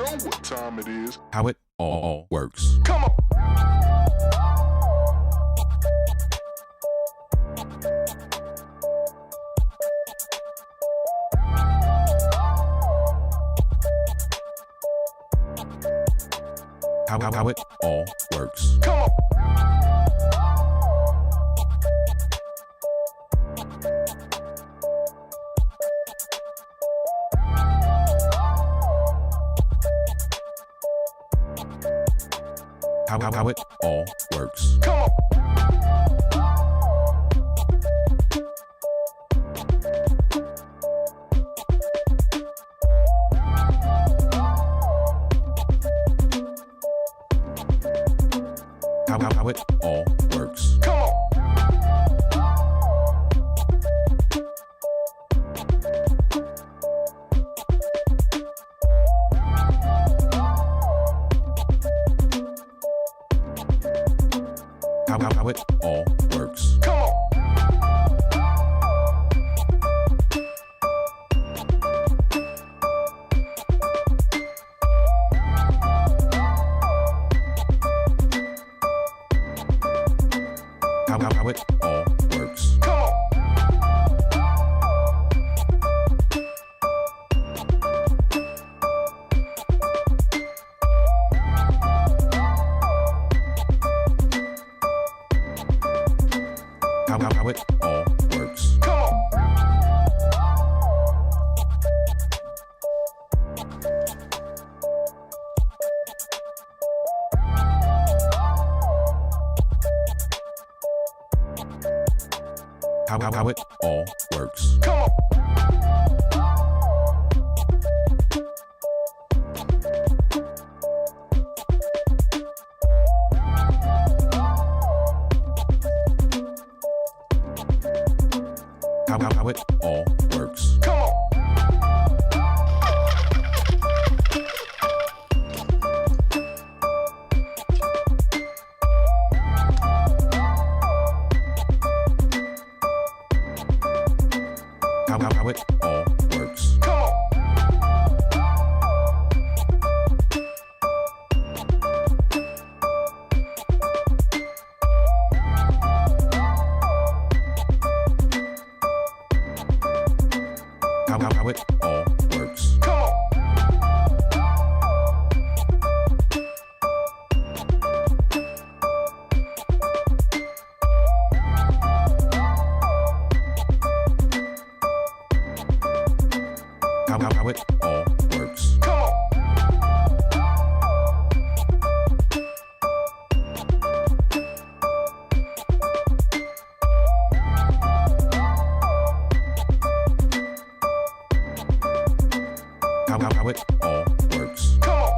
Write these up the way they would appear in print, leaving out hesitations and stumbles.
know what time it is. How it all works. Come on. How it all works. Come on. How it all works. Come on. How it all works. Come on. How it all works. Come on. How it all works. Come on. How it all works. Come on. How it all works. Come on. How it all works. Come on. How it all works. Come on. How it all works. Come on. How it all works. Come on. How it all works. Come on. How it all works. Come on. How it all works. Come on.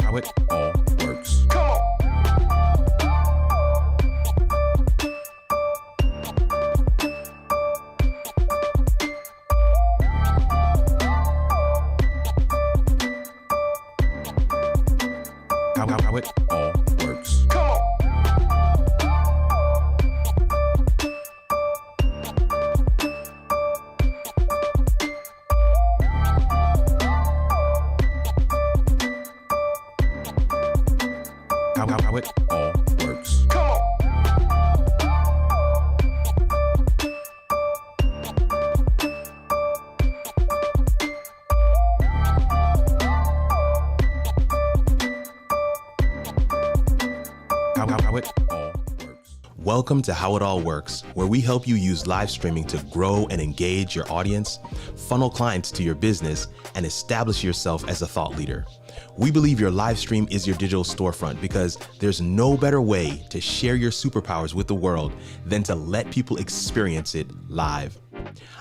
How it all works. Come on. How it all works. Welcome to How It All Works, where we help you use live streaming to grow and engage your audience, funnel clients to your business, and establish yourself as a thought leader. We believe your live stream is your digital storefront because there's no better way to share your superpowers with the world than to let people experience it live.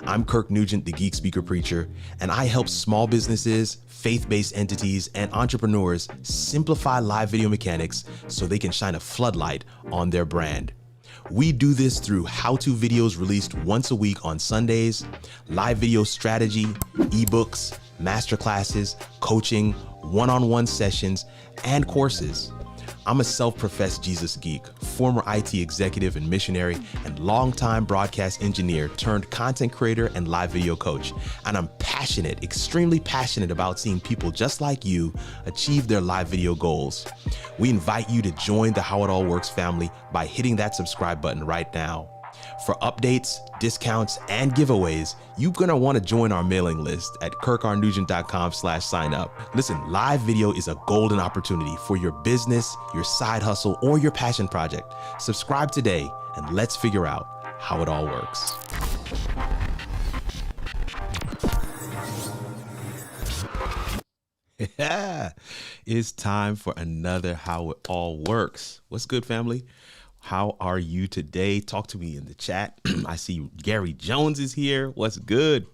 I'm Kirk Nugent, the Geek Speaker Preacher, and I help small businesses, faith-based entities, and entrepreneurs simplify live video mechanics so they can shine a floodlight on their brand. We do this through how-to videos released once a week on Sundays, live video strategy, ebooks, masterclasses, coaching, one-on-one sessions, and courses. I'm a self-professed Jesus geek, former IT executive and missionary, and longtime broadcast engineer turned content creator and live video coach. And I'm passionate, extremely passionate about seeing people just like you achieve their live video goals. We invite you to join the How It All Works family by hitting that subscribe button right now. For updates, discounts, and giveaways, you're going to want to join our mailing list at kirkarnugent.com/sign up. Listen, live video is a golden opportunity for your business, your side hustle, or your passion project. Subscribe today and let's figure out how it all works. Yeah, it's time for another How It All Works. What's good, family? How are you today? Talk to me in the chat. I see Gary Jones is here. What's good?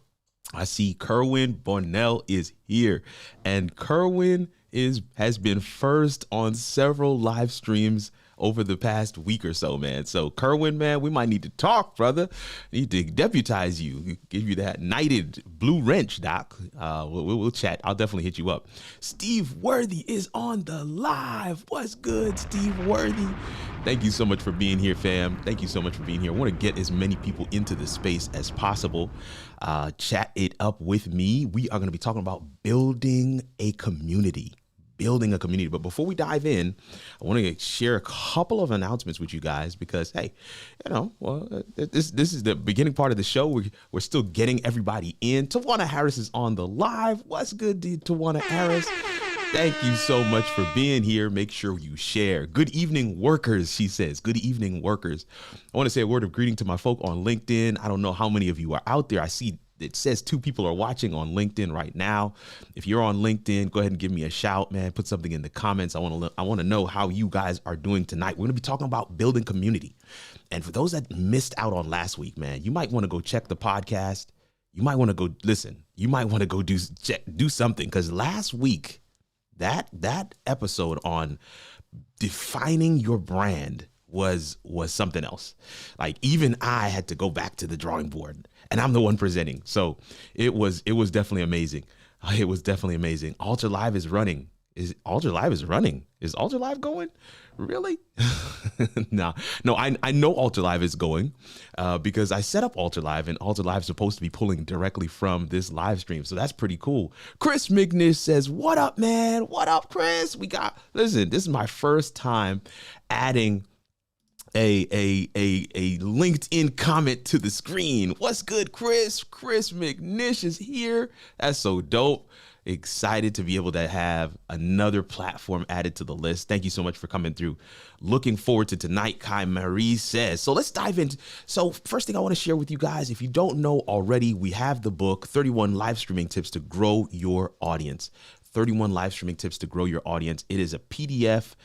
I see Kerwin Bornell is here. And Kerwin has been first on several live streams over the past week or so, man. So Kerwin, man, we might need to talk, brother. Need to deputize you, give you that knighted blue wrench, doc. We'll chat. I'll definitely hit you up. Steve Worthy is on the live. What's good, Steve Worthy? Thank you so much for being here, fam. Thank you so much for being here. I want to get as many people into the space as possible. Chat it up with me. We are going to be talking about building a community. But before we dive in, I want to share a couple of announcements with you guys because, hey, this is the beginning part of the show. We're still getting everybody in. Tawana Harris is on the live. What's good, Tawana Harris? Thank you so much for being here. Make sure you share. Good evening, workers, she says. Good evening, workers. I want to say a word of greeting to my folk on LinkedIn. I don't know how many of you are out there. I see it says 2 people are watching on LinkedIn right now. If you're on LinkedIn, go ahead and give me a shout, man. Put something in the comments. I want to know how you guys are doing tonight. We're going to be talking about building community. And for those that missed out on last week, man, you might want to go check the podcast. You might want to go listen. You might want to go do something, because last week, that episode on defining your brand was something else. Like, even I had to go back to the drawing board, and I'm the one presenting. So it was definitely amazing. It was definitely amazing. Alter Live is running. Is Alter Live going? Really? No, I know Alter Live is going because I set up Alter Live, and Alter Live is supposed to be pulling directly from this live stream. So that's pretty cool. Chris McNish says, what up, man? What up, Chris? Listen, this is my first time adding a LinkedIn comment to the screen. What's good, Chris? Chris McNish is here. That's so dope. Excited to be able to have another platform added to the list. Thank you so much for coming through. Looking forward to tonight, Kai Marie says. So let's dive in. So first thing I want to share with you guys, if you don't know already, we have the book, 31 Live Streaming Tips to Grow Your Audience. 31 live streaming tips to grow your audience. It is a PDF.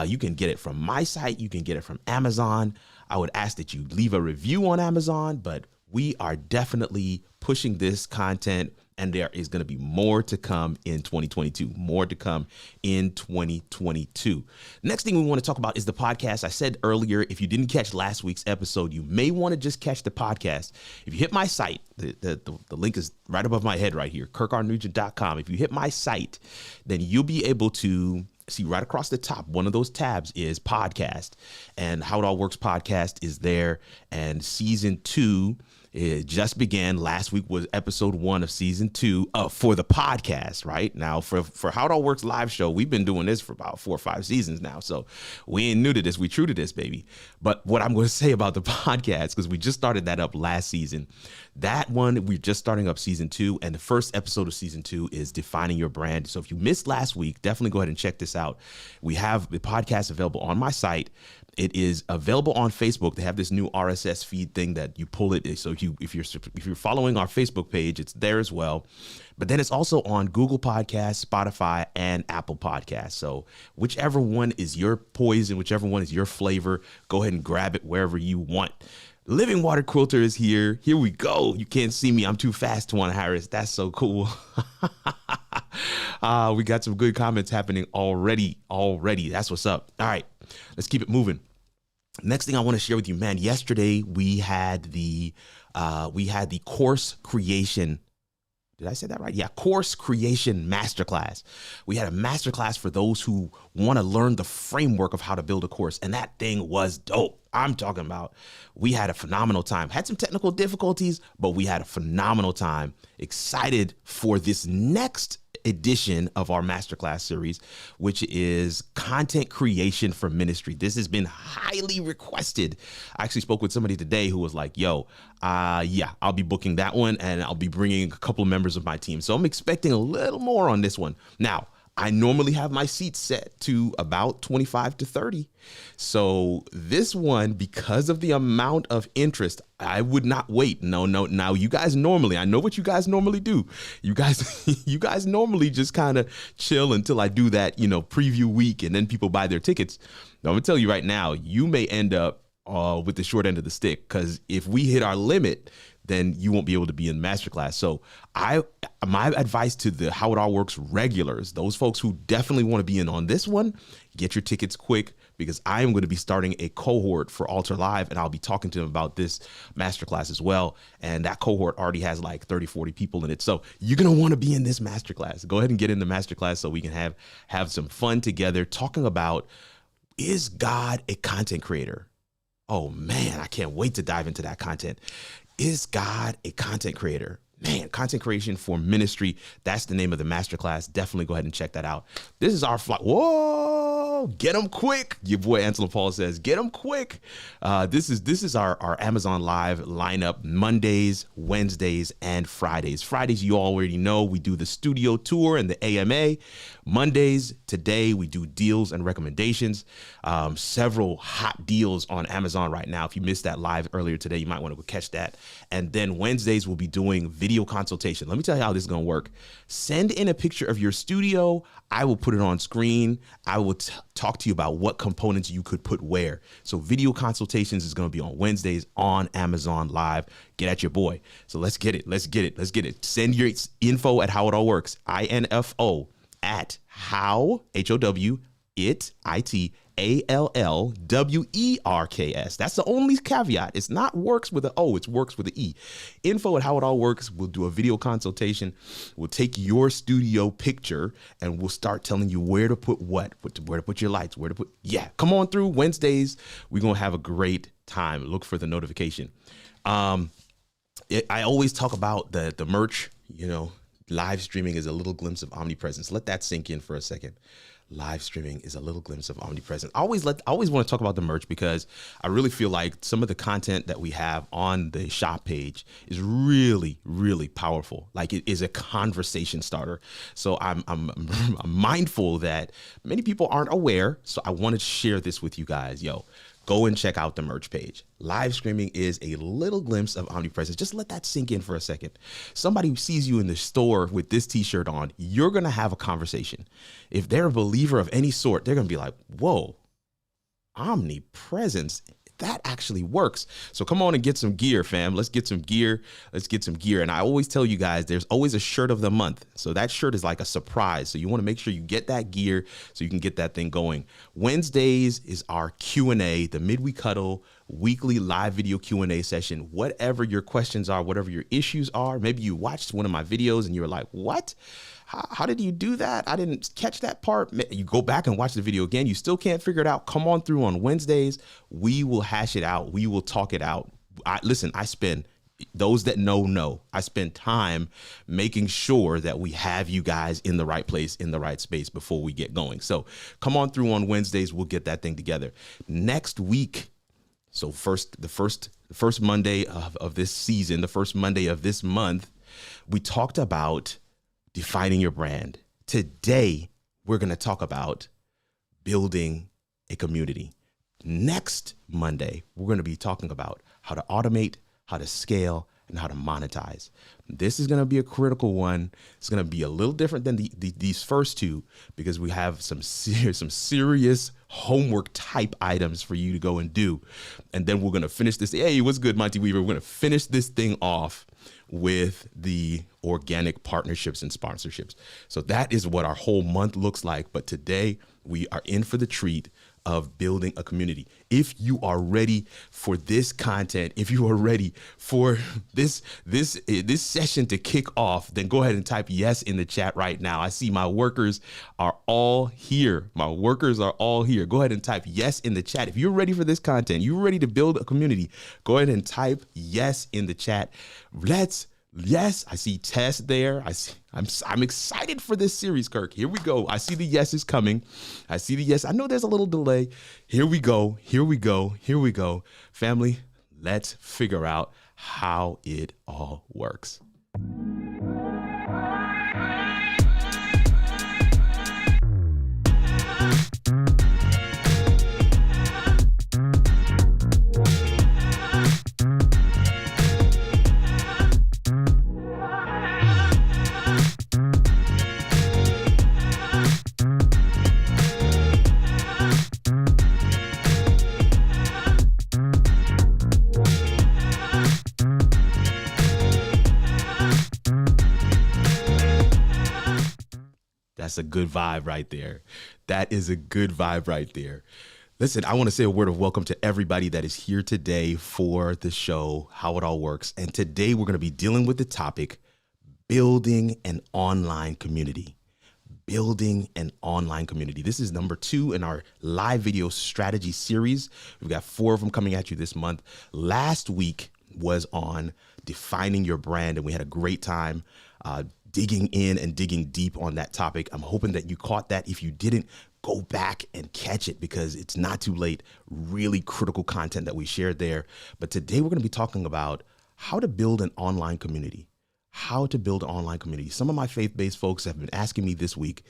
You can get it from my site. You can get it from Amazon. I would ask that you leave a review on Amazon, but we are definitely pushing this content, and there is going to be more to come in 2022. More to come in 2022. Next thing we want to talk about is the podcast. I said earlier, if you didn't catch last week's episode, you may want to just catch the podcast. If you hit my site, the link is right above my head right here, kirkarnugent.com. If you hit my site, then you'll be able to see right across the top, one of those tabs is podcast, and How It All Works podcast is there. And season 2, it just began. Last week was episode 1 of season 2 for the podcast. Right now, for How It All Works live show, we've been doing this for about 4 or 5 seasons now, so we ain't new to this. We true to this, baby. But what I'm going to say about the podcast, because we just started that up last season, that one we're just starting up season 2, and the first episode of season 2 is defining your brand. So if you missed last week, definitely go ahead and check this out. We have the podcast available on my site. It is available on Facebook. They have this new RSS feed thing that you pull it. So if you're following our Facebook page, it's there as well. But then it's also on Google Podcasts, Spotify, and Apple Podcasts. So whichever one is your poison, whichever one is your flavor, go ahead and grab it wherever you want. Living Water Quilter is here. Here we go. You can't see me. I'm too fast, Tawana Harris. That's so cool. We got some good comments happening already. That's what's up. All right, let's keep it moving. Next thing I want to share with you, man, yesterday we had the course creation Did I say that right? Yeah, course creation masterclass. We had a masterclass for those who want to learn the framework of how to build a course, and that thing was dope. I'm talking about, we had a phenomenal time. Had some technical difficulties, but we had a phenomenal time. Excited for this next edition of our masterclass series, which is content creation for ministry. This has been highly requested. I actually spoke with somebody today who was like, yo, yeah, I'll be booking that one, and I'll be bringing a couple of members of my team. So I'm expecting a little more on this one. Now, I normally have my seats set to about 25 to 30. So this one, because of the amount of interest, I would not wait. No. Now you guys normally, I know what you guys normally do. You guys normally just kind of chill until I do that, preview week, and then people buy their tickets. Now I'm gonna tell you right now, you may end up with the short end of the stick, because if we hit our limit, then you won't be able to be in masterclass. So my advice to the How It All Works regulars, those folks who definitely want to be in on this one, get your tickets quick, because I am going to be starting a cohort for Altar Live, and I'll be talking to them about this masterclass as well. And that cohort already has like 30, 40 people in it. So you're going to want to be in this masterclass. Go ahead and get in the masterclass so we can have some fun together talking about, is God a content creator? Oh man, I can't wait to dive into that content. Is God a content creator? Man, content creation for ministry. That's the name of the masterclass. Definitely go ahead and check that out. This is our flight. Whoa, get them quick. Your boy Angelo Paul says, get them quick. This is our Amazon Live lineup, Mondays, Wednesdays, and Fridays. Fridays, you already know, we do the studio tour and the AMA. Mondays, today, we do deals and recommendations. Several hot deals on Amazon right now. If you missed that live earlier today, you might want to go catch that. And then Wednesdays, we'll be doing video consultation. Let me tell you how this is going to work. Send in a picture of your studio. I will put it on screen. I will talk to you about what components you could put where. So video consultations is going to be on Wednesdays on Amazon Live. Get at your boy. So let's get it. Send your info at How It All Works, INFO at how, HOW, ITALLWERKS. That's the only caveat. It's not works with an O, it's works with an E. Info at How It All Works. We'll do a video consultation. We'll take your studio picture and we'll start telling you where to put what, where to put your lights, come on through Wednesdays. We're going to have a great time. Look for the notification. I always talk about the merch, live streaming is a little glimpse of omnipresence. Let that sink in for a second. Live streaming is a little glimpse of omnipresence. I always want to talk about the merch, because I really feel like some of the content that we have on the shop page is really, really powerful. Like, it is a conversation starter. So I'm mindful that many people aren't aware. So I wanted to share this with you guys. Go and check out the merch page. Live streaming is a little glimpse of omnipresence. Just let that sink in for a second. Somebody sees you in the store with this t-shirt on, you're going to have a conversation. If they're a believer of any sort, they're going to be like, whoa, omnipresence. That actually works. So come on and get some gear, fam. Let's get some gear. And I always tell you guys, there's always a shirt of the month. So that shirt is like a surprise. So you want to make sure you get that gear so you can get that thing going. Wednesdays is our Q&A, the Midweek Huddle weekly live video Q&A session. Whatever your questions are, whatever your issues are, maybe you watched one of my videos and you were like, what? How did you do that? I didn't catch that part. You go back and watch the video again. You still can't figure it out. Come on through on Wednesdays. We will hash it out. We will talk it out. Those that know, I spend time making sure that we have you guys in the right place, in the right space before we get going. So come on through on Wednesdays. We'll get that thing together. Next week, so the first Monday of this season, the first Monday of this month, we talked about defining your brand. Today, we're going to talk about building a community. Next Monday, we're going to be talking about how to automate, how to scale, and how to monetize. This is going to be a critical one. It's going to be a little different than these first two, because we have some serious homework type items for you to go and do. And then we're going to finish this. Hey, what's good, Monty Weaver? We're going to finish this thing off with the organic partnerships and sponsorships. So that is what our whole month looks like. But today we are in for the treat. of building a community. If you are ready for this content, if you are ready for this session to kick off, then go ahead and type yes in the chat right now. I see my workers are all here. My workers are all here. Go ahead and type yes in the chat. If you're ready for this content, you're ready to build a community, go ahead and type yes in the chat. Yes, I see Tess there. I'm excited for this series, Kirk. Here we go. I see the yeses coming. I see the yes. I know there's a little delay. Here we go. Here we go. Here we go. Family, let's figure out how it all works. That's a good vibe right there. That is a good vibe right there. Listen, I want to say a word of welcome to everybody that is here today for the show, How It All Works. And today we're going to be dealing with the topic, building an online community. Building an online community. This is number 2 in our live video strategy series. We've got 4 of them coming at you this month. Last week was on defining your brand, and we had a great time digging in and digging deep on that topic. I'm hoping that you caught that. If you didn't, go back and catch it because it's not too late. Really critical content that we shared there. But today we're going to be talking about how to build an online community. How to build an online community. Some of my faith-based folks have been asking me this week,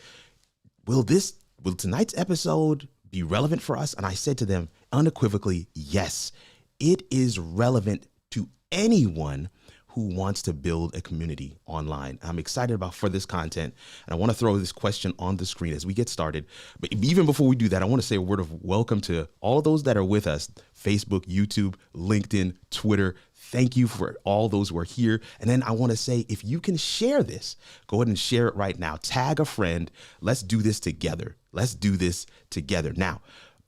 will tonight's episode be relevant for us? And I said to them unequivocally, yes, it is relevant to anyone who wants to build a community online. I'm excited for this content, and I want to throw this question on the screen as we get started. But even before we do that, I want to say a word of welcome to all those that are with us, Facebook, YouTube, LinkedIn, Twitter. Thank you for all those who are here. And then I want to say, if you can share this, go ahead and share it right now. Tag a friend. Let's do this together. Let's do this together. Now,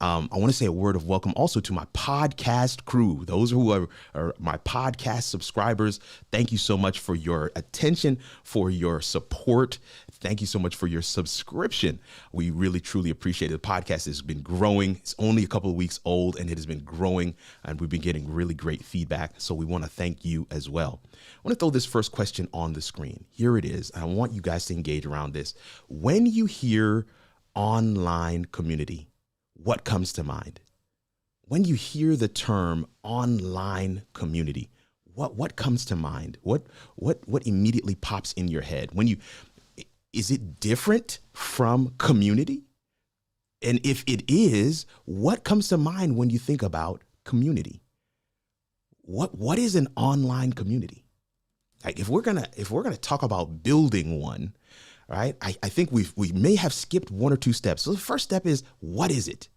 I want to say a word of welcome also to my podcast crew, those who are my podcast subscribers. Thank you so much for your attention, for your support. Thank you so much for your subscription. We really, truly appreciate it. The podcast has been growing. It's only a couple of weeks old, and it has been growing, and we've been getting really great feedback. So we want to thank you as well. I want to throw this first question on the screen. Here it is. I want you guys to engage around this. When you hear online community, what comes to mind? When you hear the term online community, what comes to mind? What immediately pops in your head? Is it different from community? And if it is, what comes to mind when you think about community? What is an online community? Like if we're gonna talk about building one, right? I think we may have skipped 1 or 2 steps. So the first step is, what is it?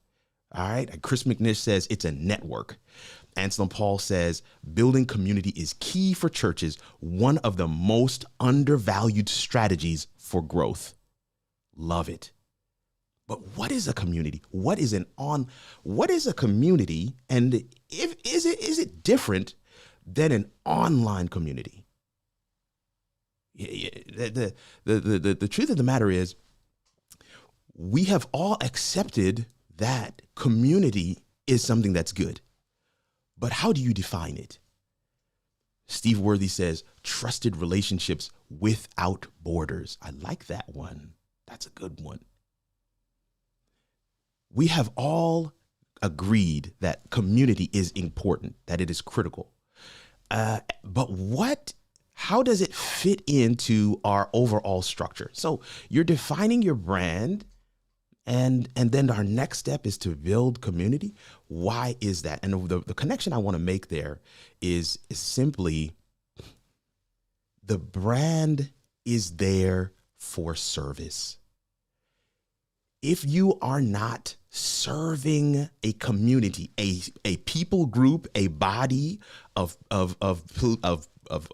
All right. Chris McNish says it's a network. Anselm Paul says building community is key for churches, one of the most undervalued strategies for growth. Love it. But what is a community? What is a community? And is it different than an online community? The truth of the matter is, we have all accepted that community is something that's good. But how do you define it? Steve Worthy says, trusted relationships without borders. I like that one. That's a good one. We have all agreed that community is important, that it is critical. But how does it fit into our overall structure? So you're defining your brand, and then our next step is to build community. Why is that? And the connection I want to make there is simply the brand is there for service. If you are not serving a community, a people group, a body of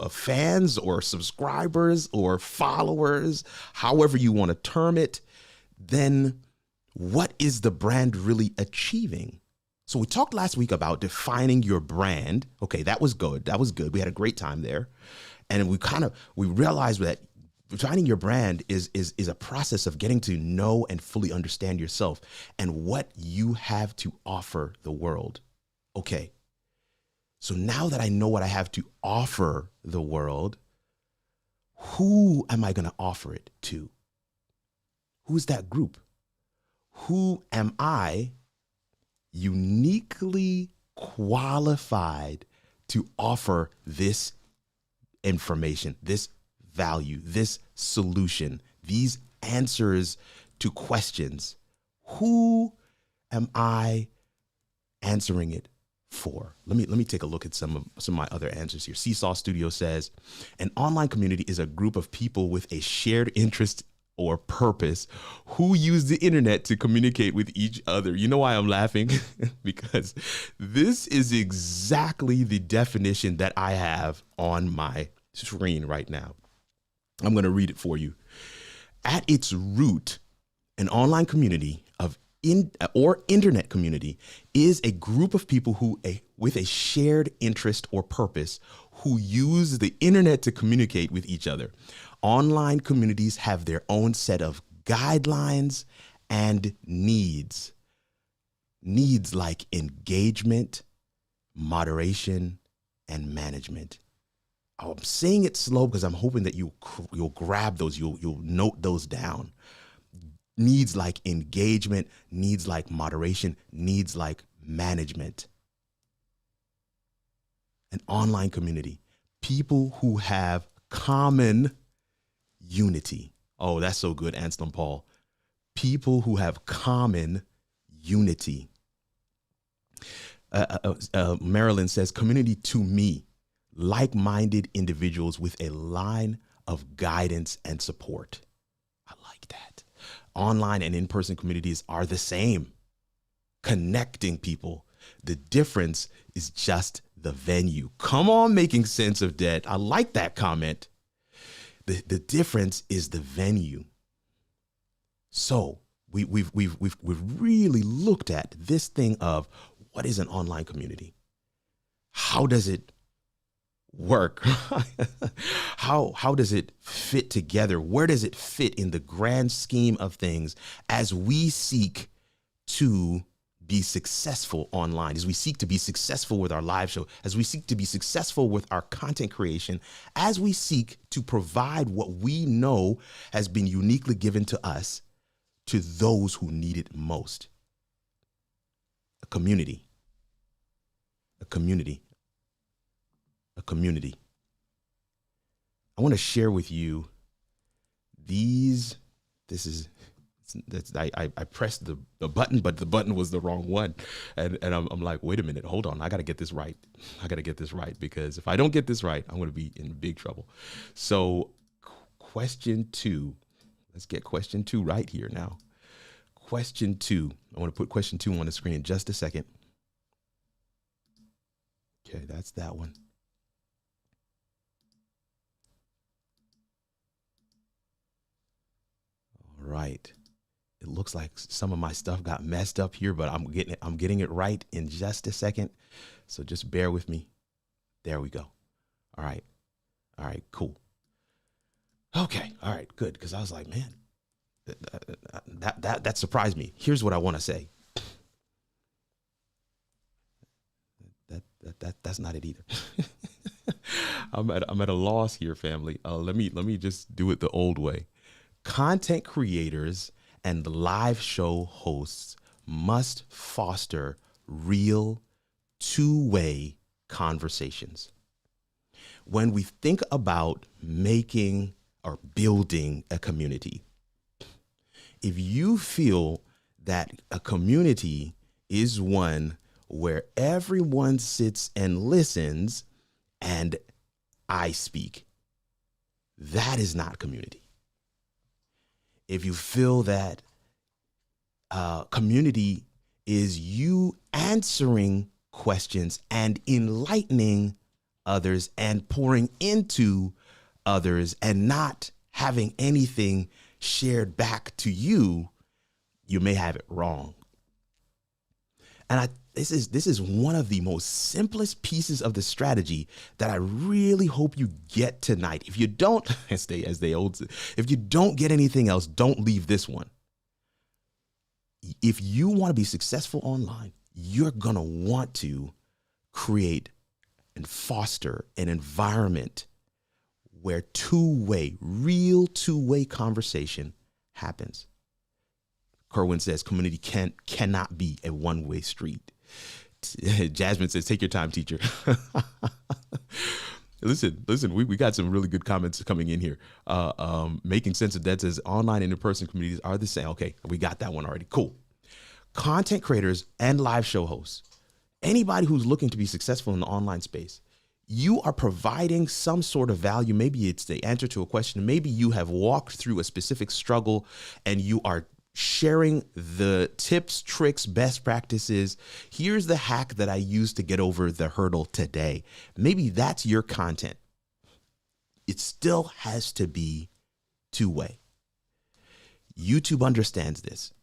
fans or subscribers or followers, however you want to term it, then What is the brand really achieving? So we talked last week about defining your brand. Okay, that was good. That was good. We had a great time there. And we realized that defining your brand is a process of getting to know and fully understand yourself and what you have to offer the world. Okay. So now that I know what I have to offer the world, who am I going to offer it to? Who's that group? Who am I uniquely qualified to offer this information, this value, this solution, these answers to questions? Who am I answering it for? Let me take a look at some of my other answers here. Seesaw Studio says, an online community is a group of people with a shared interest or purpose who use the internet to communicate with each other. You know why I'm laughing? Because this is exactly the definition that I have on my screen right now. I'm going to read it for you. At its root, an online community or internet community is a group of people with a shared interest or purpose who use the internet to communicate with each other. Online communities have their own set of guidelines and needs. Needs like engagement, moderation, and management. I'm saying it slow because I'm hoping that you'll grab those, you'll note those down. Needs like engagement, needs like moderation, needs like management. An online community, people who have common unity. Oh, that's so good, Anselm Paul. People who have common unity. Marilyn says, community to me, like-minded individuals with a line of guidance and support. I like that. Online and in-person communities are the same, connecting people. The difference is just the venue. Come on, making sense of that. I like that comment. The difference is the venue. So we've really looked at this thing of what is an online community? How does it work? How does it fit together? Where does it fit in the grand scheme of things as we seek to be successful online, as we seek to be successful with our live show, as we seek to be successful with our content creation, as we seek to provide what we know has been uniquely given to us to those who need it most? A community. A community. A community. I want to share with you I pressed the button, but the button was the wrong one. And I'm like, wait a minute, hold on. I got to get this right. Because if I don't get this right, I'm going to be in big trouble. So question 2, let's get question 2 right here now. Question 2, I want to put question 2 on the screen in just a second. Okay, that's that one. All right. It looks like some of my stuff got messed up here, but I'm getting it right in just a second. So just bear with me. There we go. All right. All right, cool. Okay. All right, good. Because I was like, man, that surprised me. Here's what I want to say. That's not it either. I'm at a loss here, family. Let me just do it the old way. Content creators and live show hosts must foster real two-way conversations. When we think about making or building a community, if you feel that a community is one where everyone sits and listens and I speak, that is not community. If you feel that community is you answering questions and enlightening others and pouring into others and not having anything shared back to you, you may have it wrong. And this is one of the most simplest pieces of the strategy that I really hope you get tonight. If you don't, if you don't get anything else, don't leave this one. If you want to be successful online, you're going to want to create and foster an environment where real two-way conversation happens. Kerwin says community cannot be a one-way street. Jasmine says, take your time, teacher. Listen, we got some really good comments coming in here. Making sense of that says online and in-person communities are the same. Okay, we got that one already. Cool. Content creators and live show hosts, anybody who's looking to be successful in the online space, you are providing some sort of value. Maybe it's the answer to a question. Maybe you have walked through a specific struggle and you are sharing the tips, tricks, best practices. Here's the hack that I used to get over the hurdle today. Maybe that's your content. It still has to be two-way. YouTube understands this,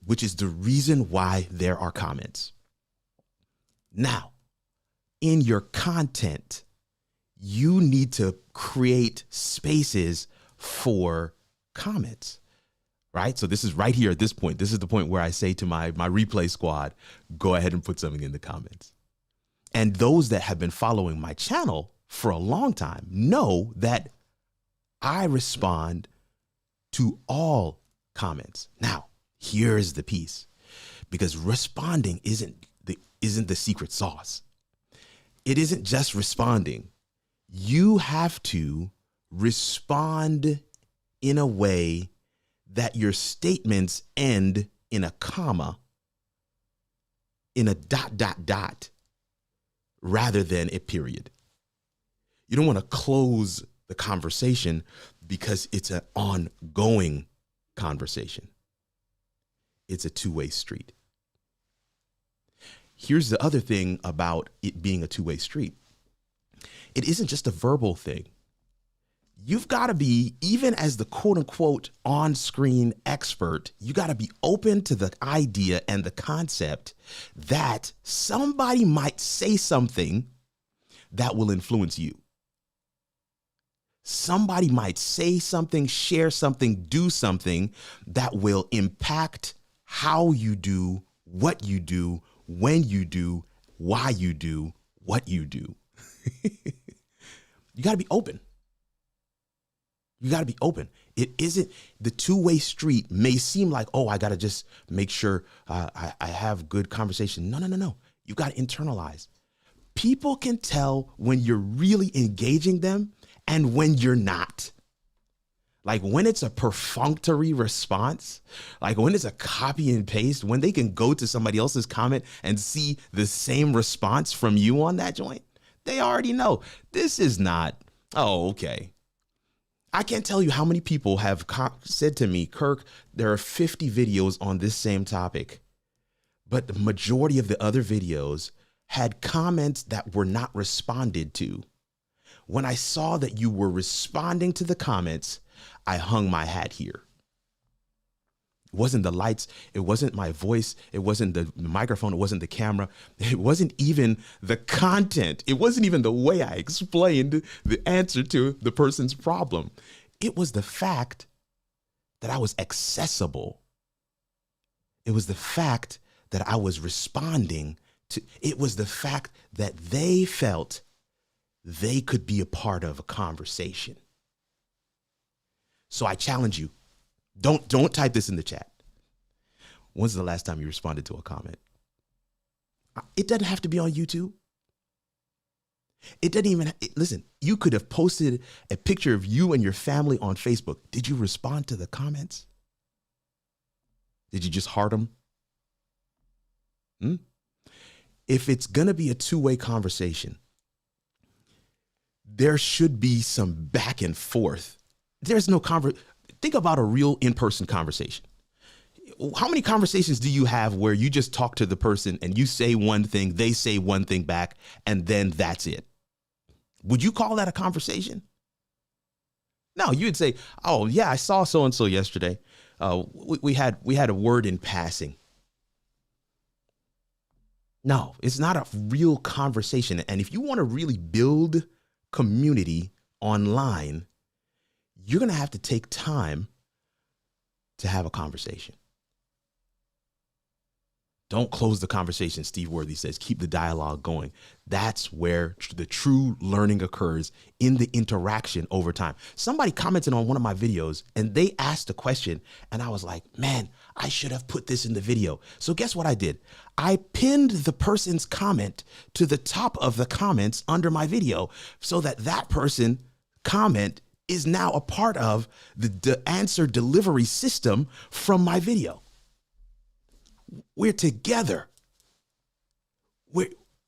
which is the reason why there are comments. Now, in your content, you need to create spaces for comments. Right? So this is right here at this point. This is the point where I say to my replay squad, go ahead and put something in the comments. And those that have been following my channel for a long time know that I respond to all comments. Now, here's the piece, because responding isn't the secret sauce. It isn't just responding. You have to respond in a way that your statements end in a comma, in a ... rather than a period. You don't want to close the conversation because it's an ongoing conversation. It's a two-way street. Here's the other thing about it being a two-way street. It isn't just a verbal thing. You've got to be, even as the quote unquote on-screen expert, you got to be open to the idea and the concept that somebody might say something that will influence you. Somebody might say something, share something, do something that will impact how you do, what you do, when you do, why you do, what you do. You got to be open. You got to be open. It isn't the two-way street. May seem like, oh, I got to just make sure I have good conversation. No. You got to internalize. People can tell when you're really engaging them and when you're not. Like when it's a perfunctory response, like when it's a copy and paste, when they can go to somebody else's comment and see the same response from you on that joint, they already know this is not, oh, okay. I can't tell you how many people have said to me, Kirk, there are 50 videos on this same topic, but the majority of the other videos had comments that were not responded to. When I saw that you were responding to the comments, I hung my hat here. It wasn't the lights. It wasn't my voice. It wasn't the microphone. It wasn't the camera. It wasn't even the content. It wasn't even the way I explained the answer to the person's problem. It was the fact that I was accessible. It was the fact that I was responding to. It was the fact that they felt they could be a part of a conversation. So I challenge you. Don't type this in the chat. When's the last time you responded to a comment? It doesn't have to be on YouTube. It doesn't even, listen, you could have posted a picture of you and your family on Facebook. Did you respond to the comments? Did you just heart them? If it's going to be a two-way conversation, there should be some back and forth. There's no think about a real in-person conversation. How many conversations do you have where you just talk to the person and you say one thing, they say one thing back, and then that's it? Would you call that a conversation? No, you'd say, oh yeah, I saw so-and-so yesterday. we had a word in passing. No, it's not a real conversation. And if you want to really build community online, you're going to have to take time to have a conversation. Don't close the conversation, Steve Worthy says. Keep the dialogue going. That's where the true learning occurs, in the interaction over time. Somebody commented on one of my videos and they asked a question and I was like, man, I should have put this in the video. So guess what I did? I pinned the person's comment to the top of the comments under my video so that that person comment is now a part of the answer delivery system from my video. We're together.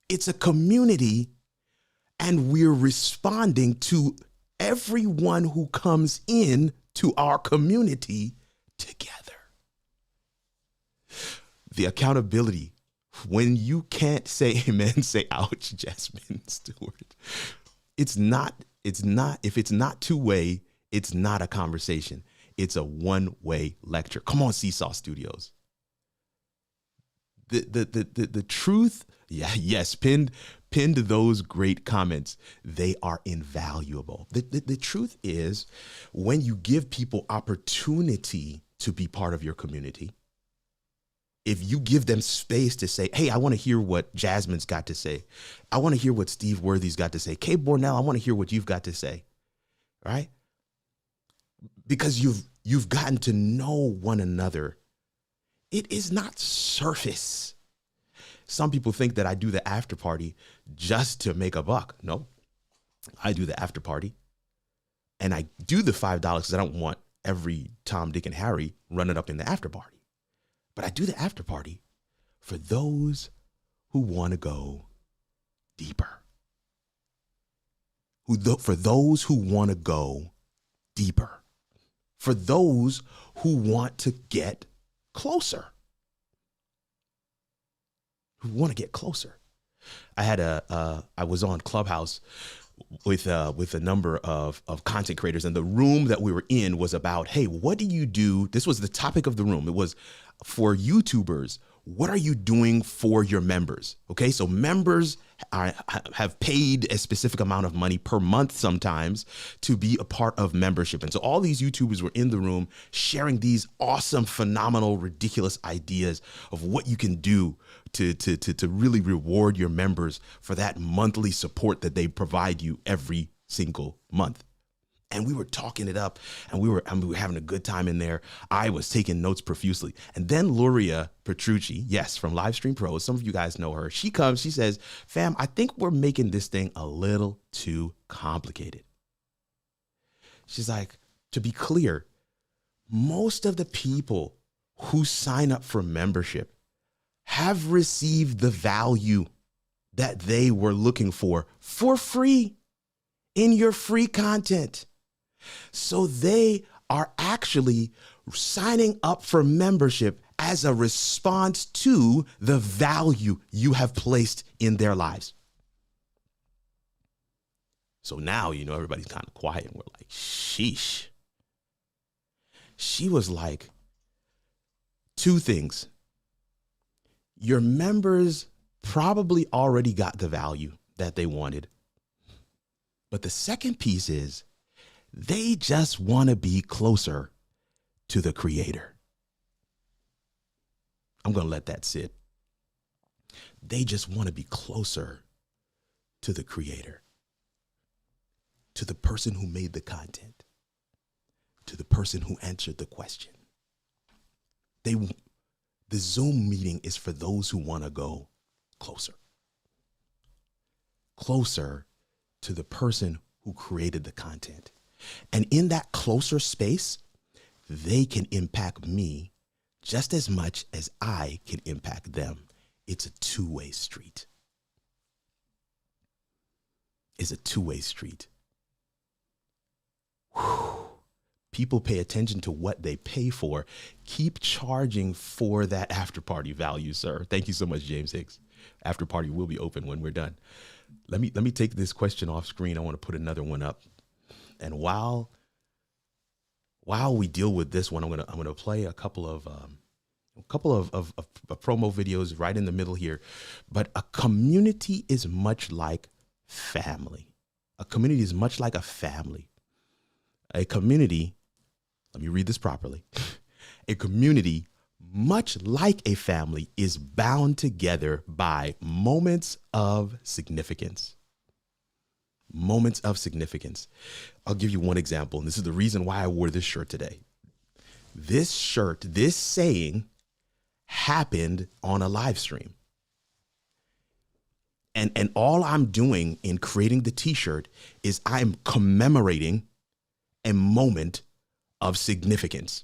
It's a community, and we're responding to everyone who comes in to our community together. The accountability. When you can't say amen, say ouch, Jasmine Stewart. If it's not two-way, it's not a conversation. It's a one-way lecture. Come on, Seesaw Studios. The truth, yes, pinned those great comments. They are invaluable. The truth is, when you give people opportunity to be part of your community, if you give them space to say, hey, I want to hear what Jasmine's got to say. I want to hear what Steve Worthy's got to say. Kay Bornell, I want to hear what you've got to say, right? Because you've gotten to know one another. It is not surface. Some people think that I do the after party just to make a buck. No, I do the after party. And I do the $5 because I don't want every Tom, Dick, and Harry running up in the after party. But I do the after party for those who want to go deeper. For those who want to go deeper. For those who want to get closer. Who want to get closer. I was on Clubhouse with a number of content creators, and the room that we were in was about, hey, what do you do? This was the topic of the room. It was for YouTubers. What are you doing for your members? Okay, so members have paid a specific amount of money per month sometimes to be a part of membership. And so all these YouTubers were in the room sharing these awesome, phenomenal, ridiculous ideas of what you can do to really reward your members for that monthly support that they provide you every single month. And we were talking it up, and we were having a good time in there. I was taking notes profusely. And then Luria Petrucci, yes, from Livestream Pros, some of you guys know her. She comes, she says, fam, I think we're making this thing a little too complicated. She's like, to be clear, most of the people who sign up for membership have received the value that they were looking for free in your free content. So they are actually signing up for membership as a response to the value you have placed in their lives. So now, everybody's kind of quiet and we're like, sheesh. She was like, two things. Your members probably already got the value that they wanted. But the second piece is, they just want to be closer to the creator. I'm going to let that sit. They just want to be closer to the creator, to the person who made the content, to the person who answered the question. The Zoom meeting is for those who want to go closer to the person who created the content. And in that closer space, they can impact me just as much as I can impact them. It's a two-way street. It's a two-way street. Whew. People pay attention to what they pay for. Keep charging for that after party value, sir. Thank you so much, James Hicks. After party will be open when we're done. Let me take this question off screen. I want to put another one up. And while while we deal with this one, I'm gonna play a couple of promo videos right in the middle here. But a community is much like family. A community is much like a family. A community, let me read this properly. A community, much like a family, is bound together by moments of significance. Moments of significance. I'll give you one example, and this is the reason why I wore this shirt today. This shirt, this saying happened on a live stream. And all I'm doing in creating the t-shirt is I'm commemorating a moment of significance.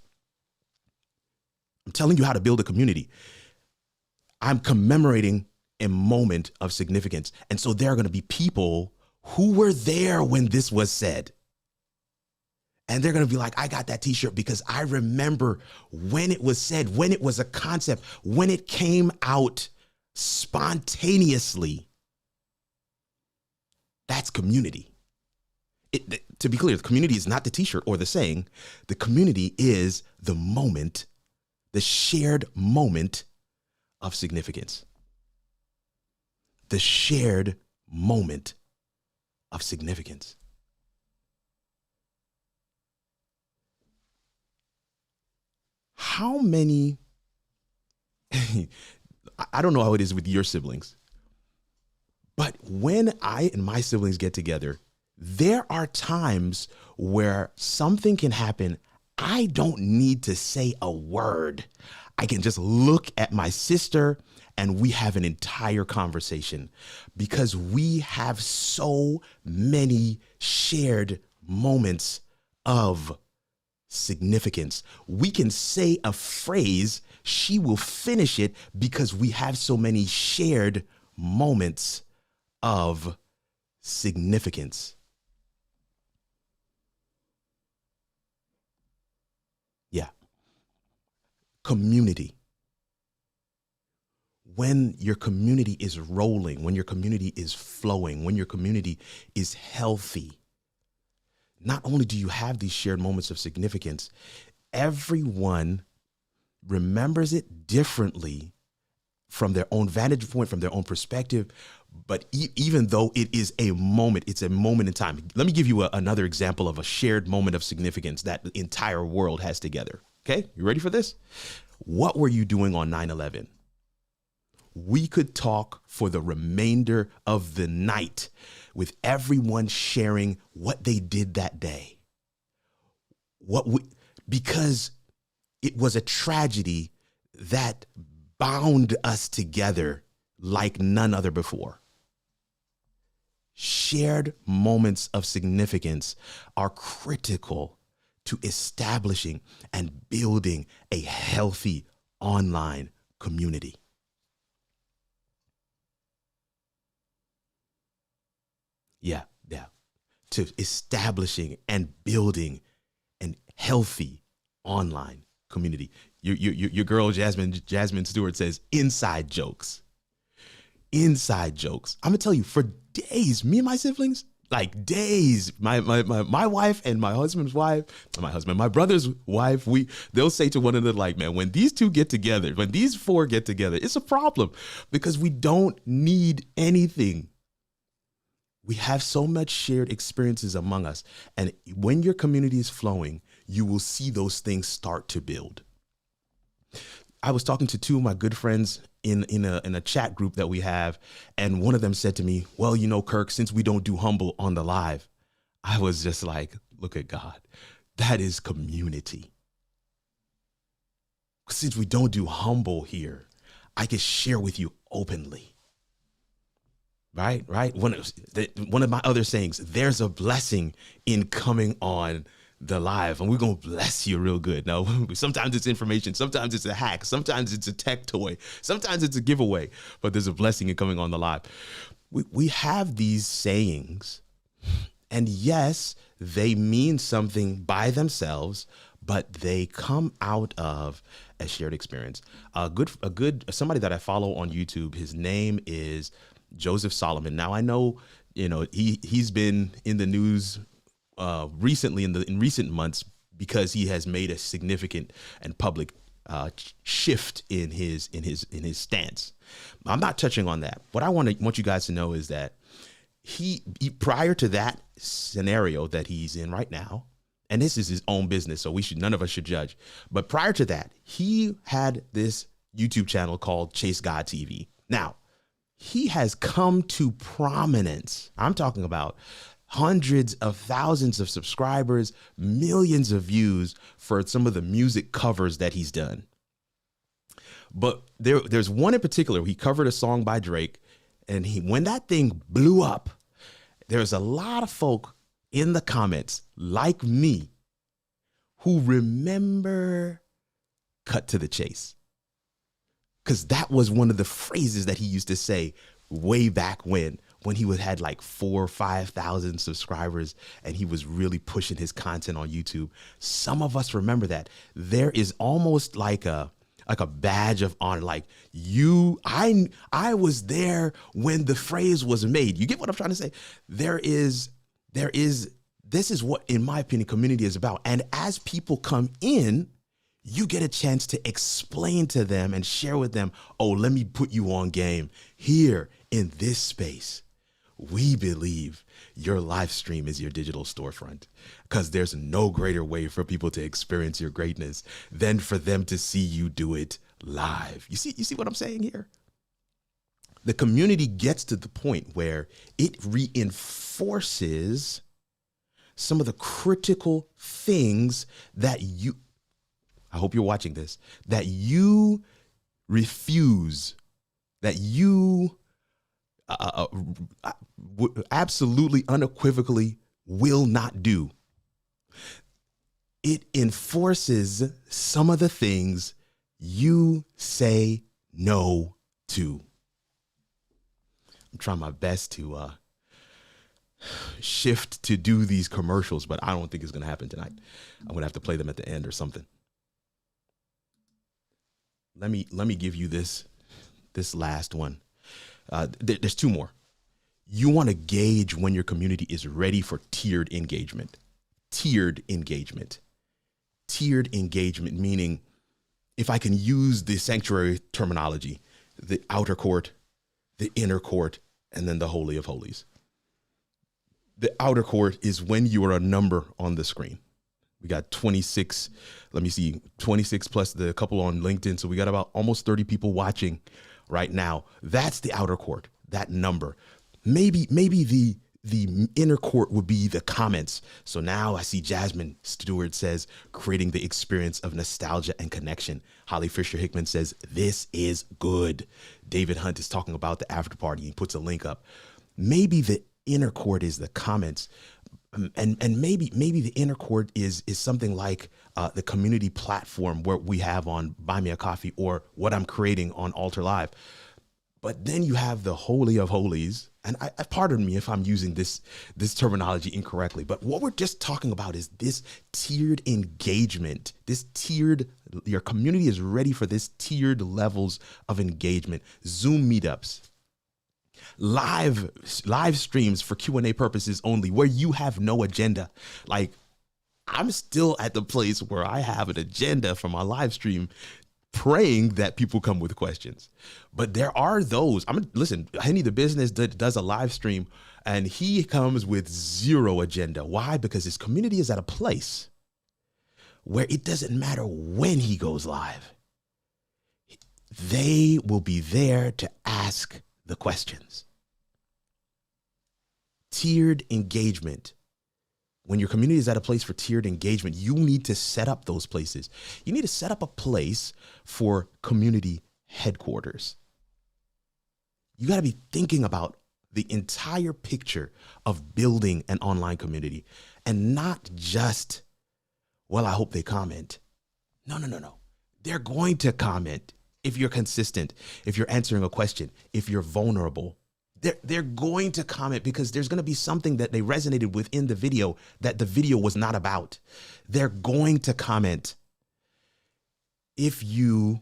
I'm telling you how to build a community. I'm commemorating a moment of significance. And so there are going to be people who were there when this was said. And they're going to be like, I got that t-shirt because I remember when it was said, when it was a concept, when it came out spontaneously. That's community. To be clear, the community is not the t-shirt or the saying. The community is the moment, the shared moment of significance. The shared moment of significance. How many, I don't know how it is with your siblings, but when I and my siblings get together, there are times where something can happen. I don't need to say a word. I can just look at my sister and we have an entire conversation because we have so many shared moments of significance. We can say a phrase, she will finish it because we have so many shared moments of significance. Yeah. Community. When your community is rolling, when your community is flowing, when your community is healthy, not only do you have these shared moments of significance, everyone remembers it differently from their own vantage point, from their own perspective. But even though it is a moment, it's a moment in time. Let me give you another example of a shared moment of significance that the entire world has together. Okay, you ready for this? What were you doing on 9/11? We could talk for the remainder of the night with everyone sharing what they did that day. Because it was a tragedy that bound us together like none other before. Shared moments of significance are critical to establishing and building a healthy online community. Yeah. To establishing and building an healthy online community. Your girl Jasmine Stewart says inside jokes. Inside jokes. I'm gonna tell you, for days, me and my siblings, like days, my wife and my husband's wife, my brother's wife, they'll say to one another, like, man, when these two get together, when these four get together, it's a problem because we don't need anything. We have so much shared experiences among us. And when your community is flowing, you will see those things start to build. I was talking to two of my good friends in a chat group that we have. And one of them said to me, well, you know, Kirk, since we don't do humble on the live, I was just like, look at God. That is community. Since we don't do humble here, I can share with you openly. Right. One of my other sayings, there's a blessing in coming on the live, and we're going to bless you real good. Now, sometimes it's information, sometimes it's a hack, sometimes it's a tech toy, sometimes it's a giveaway, but there's a blessing in coming on the live. We have these sayings, and yes, they mean something by themselves, but they come out of a shared experience. Somebody that I follow on YouTube, his name is Joseph Solomon. Now I know, he's been in the news recently in recent months because he has made a significant and public shift in his stance. I'm not touching on that. What I want you guys to know is that he prior to that scenario that he's in right now, and this is his own business, so none of us should judge. But prior to that, he had this YouTube channel called Chase God TV. Now, he has come to prominence. I'm talking about hundreds of thousands of subscribers, millions of views for some of the music covers that he's done. But there's one in particular. He covered a song by Drake, and when that thing blew up, there's a lot of folk in the comments like me who remember Cut to the Chase. Because that was one of the phrases that he used to say way back when he had like 4,000 or 5,000 subscribers and he was really pushing his content on YouTube. Some of us remember that. There is almost like a badge of honor. Like I was there when the phrase was made. You get what I'm trying to say? This is what, in my opinion, community is about. And as people come in, you get a chance to explain to them and share with them, oh, let me put you on game here in this space. We believe your live stream is your digital storefront, because there's no greater way for people to experience your greatness than for them to see you do it live. You see what I'm saying here? The community gets to the point where it reinforces some of the critical things that I hope you're watching this, that you refuse, that you absolutely unequivocally will not do. It enforces some of the things you say no to. I'm trying my best to shift to do these commercials, but I don't think it's going to happen tonight. I'm going to have to play them at the end or something. Let me give you this last one. There's two more. You want to gauge when your community is ready for tiered engagement. Tiered engagement. Tiered engagement, meaning, if I can use the sanctuary terminology, the outer court, the inner court, and then the Holy of Holies. The outer court is when you are a number on the screen. We got 26, 26 plus the couple on LinkedIn. So we got about almost 30 people watching right now. That's the outer court, that number. Maybe the inner court would be the comments. So now I see Jasmine Stewart says, creating the experience of nostalgia and connection. Holly Fisher Hickman says, this is good. David Hunt is talking about the after party. He puts a link up. Maybe the inner court is the comments. And maybe the inner court is something like the community platform where we have on Buy Me a Coffee, or what I'm creating on Alter Live. But then you have the Holy of Holies, and I pardon me if I'm using this terminology incorrectly, but what we're just talking about is this tiered engagement, your community is ready for this tiered levels of engagement. Zoom meetups, live streams for Q&A purposes only, where you have no agenda. Like, I'm still at the place where I have an agenda for my live stream, praying that people come with questions. But there are those. Listen, Henny the Business does a live stream, and he comes with zero agenda. Why? Because his community is at a place where it doesn't matter when he goes live. They will be there to ask the questions. Tiered engagement. When your community is at a place for tiered engagement, you need to set up those places. You need to set up a place for community headquarters. You got to be thinking about the entire picture of building an online community, and not just, well, I hope they comment. No. They're going to comment if you're consistent, if you're answering a question, if you're vulnerable. They're going to comment, because there's going to be something that they resonated with in the video that the video was not about. They're going to comment. If you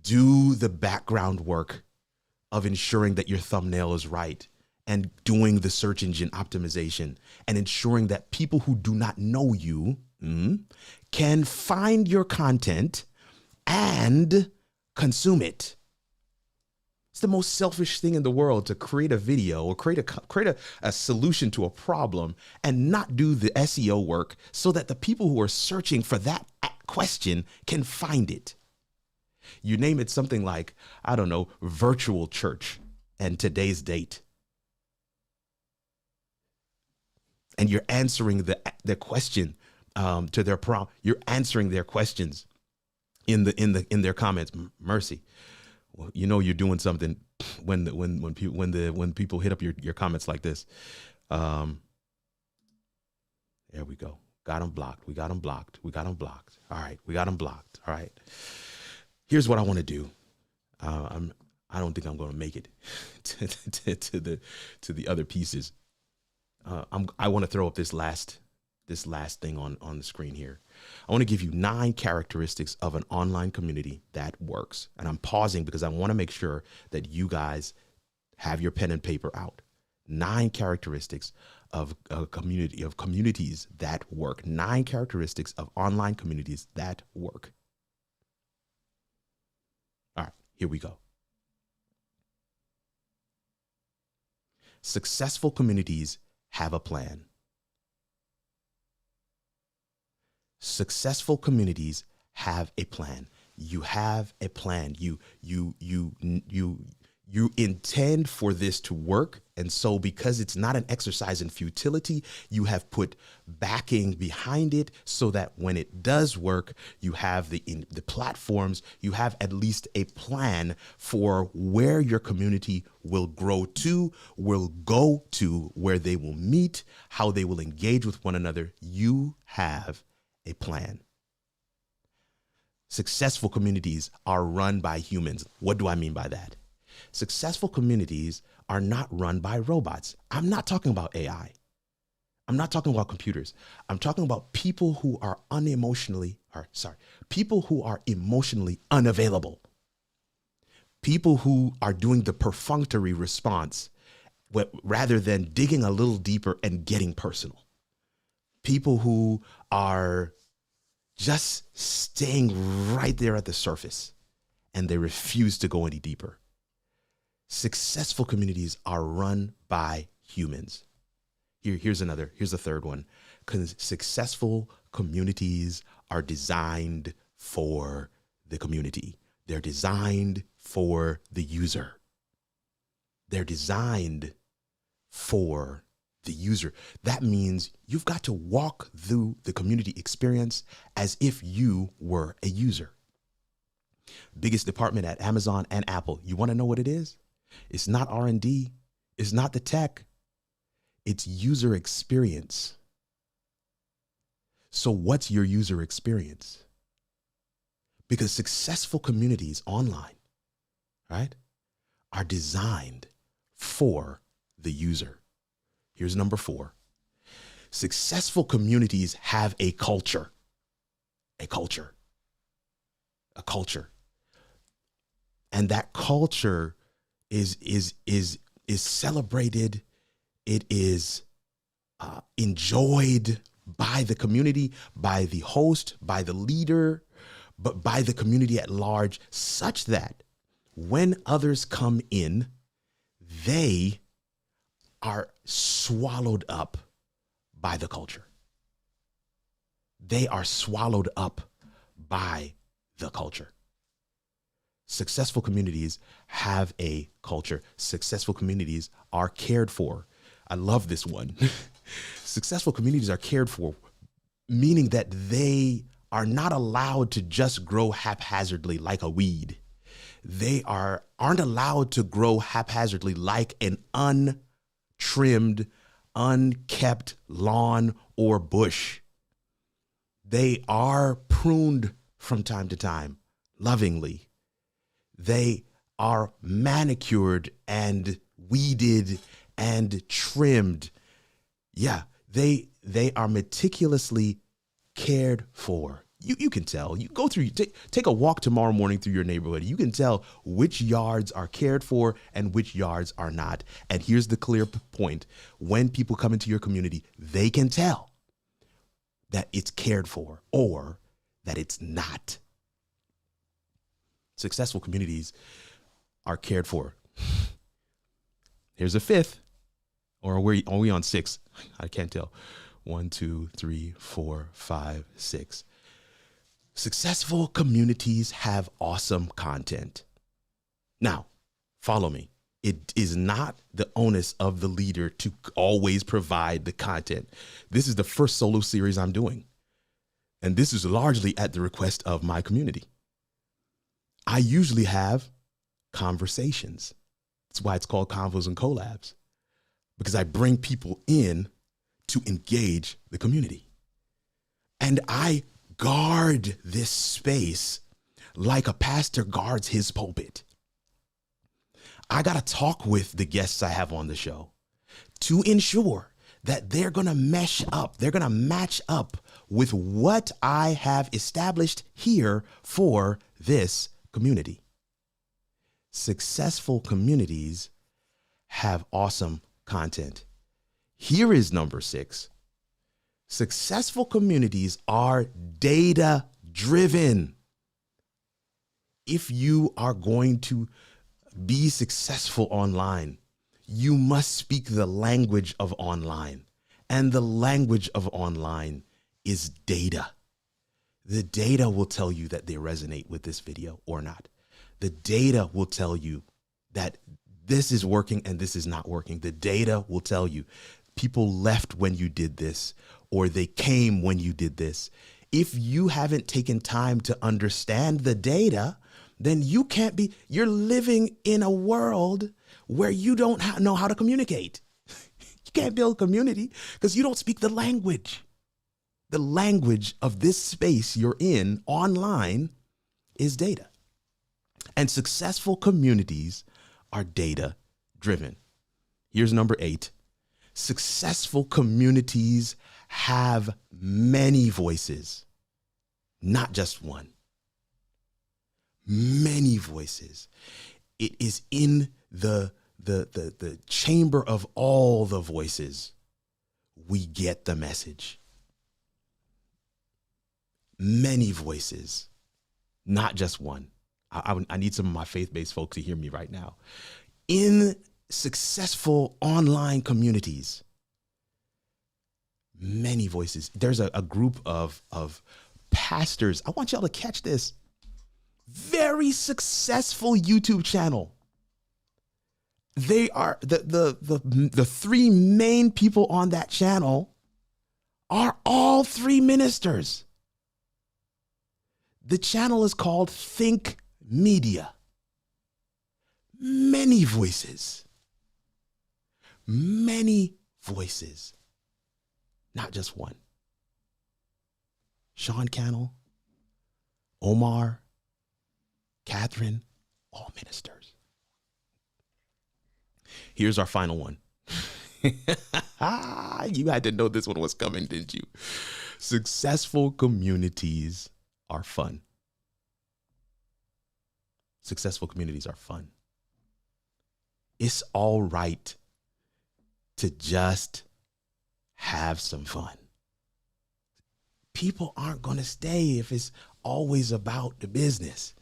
do the background work of ensuring that your thumbnail is right and doing the search engine optimization and ensuring that people who do not know you can find your content and consume it. It's the most selfish thing in the world to create a video or create a solution to a problem and not do the SEO work so that the people who are searching for that question can find it. You name it something like, I don't know, virtual church and today's date. And you're answering the question to their prompt. You're answering their questions in their comments. Mercy. Well, you know you're doing something when people hit up your comments like this. There we go. Got them blocked. We got them blocked. We got them blocked. All right, we got them blocked. All right. Here's what I want to do. I don't think I'm going to make it to the other pieces. I want to throw up this last thing on the screen here. I want to give you 9 characteristics of an online community that works. And I'm pausing because I want to make sure that you guys have your pen and paper out. 9 characteristics of a community, of communities that work. 9 characteristics of online communities that work. All right, here we go. Successful communities have a plan. Successful communities have a plan. You have a plan. You intend for this to work. And so because it's not an exercise in futility, you have put backing behind it so that when it does work, you have the platforms, you have at least a plan for where your community will grow to, will go to, where they will meet, how they will engage with one another. You have a plan. Successful communities are run by humans. What do I mean by that? Successful communities are not run by robots. I'm not talking about AI. I'm not talking about computers. I'm talking about people who are people who are emotionally unavailable. People who are doing the perfunctory response rather than digging a little deeper and getting personal. People who are just staying right there at the surface and they refuse to go any deeper. Successful communities are run by humans. Here's a third one. Successful communities are designed for the community. They're designed for the user. They're designed for the user. That means you've got to walk through the community experience as if you were a user. Biggest department at Amazon and Apple. You want to know what it is? It's not R&D. It's not the tech. It's user experience. So what's your user experience? Because successful communities online, right, are designed for the user. Here's number 4. Successful communities have a culture. A culture. And that culture is celebrated. It is enjoyed by the community, by the host, by the leader, but by the community at large, such that when others come in, they are swallowed up by the culture. They are swallowed up by the culture. Successful communities have a culture. Successful communities are cared for. I love this one. Successful communities are cared for, meaning that they are not allowed to just grow haphazardly like a weed. They aren't allowed to grow haphazardly like an untrimmed, unkept lawn or bush. They are pruned from time to time, lovingly. They are manicured and weeded and trimmed. Yeah, they are meticulously cared for. You can tell. You go through, take a walk tomorrow morning through your neighborhood. You can tell which yards are cared for and which yards are not. And here's the clear point. When people come into your community, they can tell that it's cared for or that it's not. Successful communities are cared for. Here's a fifth. Or are we on six? I can't tell. 1, 2, 3, 4, 5, 6. Successful communities have awesome content. Now, follow me. It is not the onus of the leader to always provide the content. This is the first solo series I'm doing. And this is largely at the request of my community. I usually have conversations. That's why it's called Convos and Collabs, because I bring people in to engage the community. And I guard this space like a pastor guards his pulpit. I got to talk with the guests I have on the show to ensure that they're going to mesh up. They're going to match up with what I have established here for this community. Successful communities have awesome content. Here is number 6. Successful communities are data driven. If you are going to be successful online, you must speak the language of online. And the language of online is data. The data will tell you that they resonate with this video or not. The data will tell you that this is working and this is not working. The data will tell you people left when you did this, or they came when you did this. If you haven't taken time to understand the data, then you're living in a world where you don't know how to communicate. You can't build community because you don't speak the language. The language of this space you're in online is data. And successful communities are data driven. Here's number 8. Successful communities have many voices, not just one. Many voices. It is in the chamber of all the voices we get the message. Many voices, not just one. I need some of my faith-based folks to hear me right now. In successful online communities, many voices. There's a group of pastors. I want y'all to catch this. Very successful YouTube channel. They are the 3 main people on that channel are all 3 ministers. The channel is called Think Media. Many voices. Many voices. Not just one. Sean Cannell, Omar, Catherine, all ministers. Here's our final one. You had to know this one was coming, didn't you? Successful communities are fun. Successful communities are fun. It's all right to just have some fun. People aren't going to stay if it's always about the business.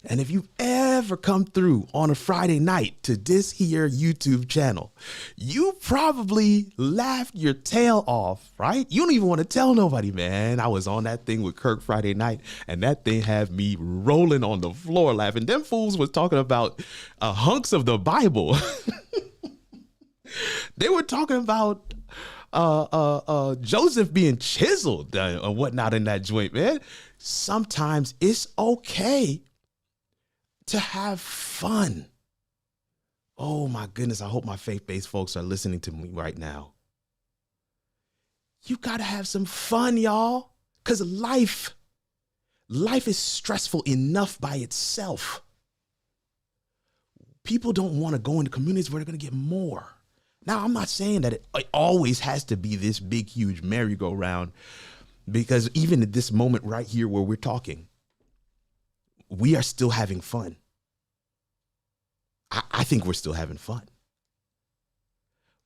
And if you've ever come through on a Friday night to this here YouTube channel, you probably laughed your tail off, right? You don't even want to tell nobody, man. I was on that thing with Kirk Friday night, and that thing had me rolling on the floor laughing. Them fools was talking about hunks of the Bible. They were talking about Joseph being chiseled or whatnot in that joint, man. Sometimes it's okay to have fun. Oh my goodness, I hope my faith-based folks are listening to me right now. You gotta have some fun, y'all, because life is stressful enough by itself. People don't want to go into communities where they're gonna get more. Now, I'm not saying that it always has to be this big, huge merry-go-round, Because even at this moment right here where we're talking, we are still having fun. I think we're still having fun.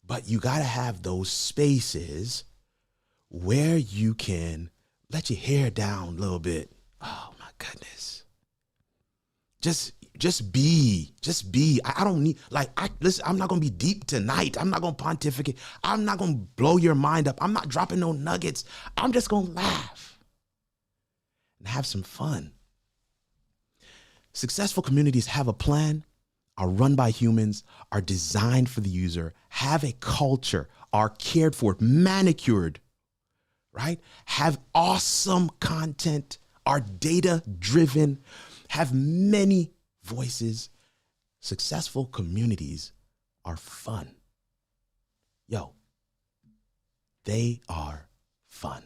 But you got to have those spaces where you can let your hair down a little bit. Oh my goodness. Just be. I don't need, listen, I'm not going to be deep tonight. I'm not going to pontificate. I'm not going to blow your mind up. I'm not dropping no nuggets. I'm just going to laugh and have some fun. Successful communities have a plan, are run by humans, are designed for the user, have a culture, are cared for, manicured, right? Have awesome content, are data driven, have many voices. Successful communities are fun. Yo, they are fun.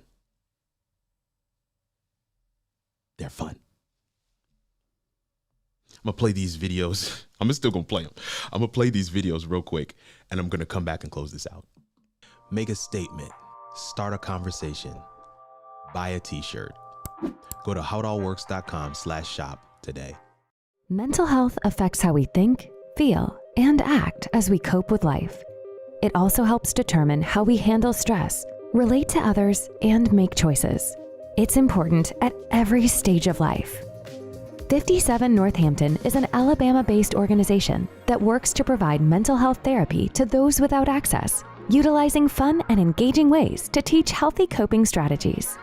They're fun. I'm gonna play these videos. I'm still gonna play them. I'm gonna play these videos real quick, and I'm gonna come back and close this out. Make a statement, start a conversation, buy a t-shirt. Go to howitallworks.com/shop today. Mental health affects how we think, feel, and act as we cope with life. It also helps determine how we handle stress, relate to others, and make choices. It's important at every stage of life. 57 Northampton is an Alabama-based organization that works to provide mental health therapy to those without access, utilizing fun and engaging ways to teach healthy coping strategies.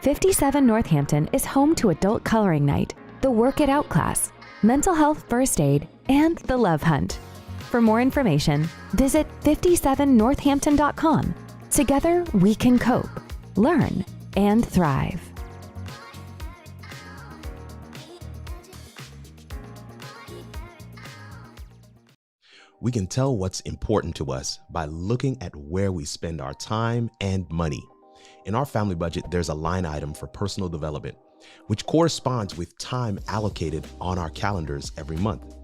57 Northampton is home to Adult Coloring Night, the Work It Out class, Mental Health First Aid, and the Love Hunt. For more information, visit 57northampton.com. Together, we can cope, learn, and thrive. We can tell what's important to us by looking at where we spend our time and money. In our family budget, there's a line item for personal development, which corresponds with time allocated on our calendars every month.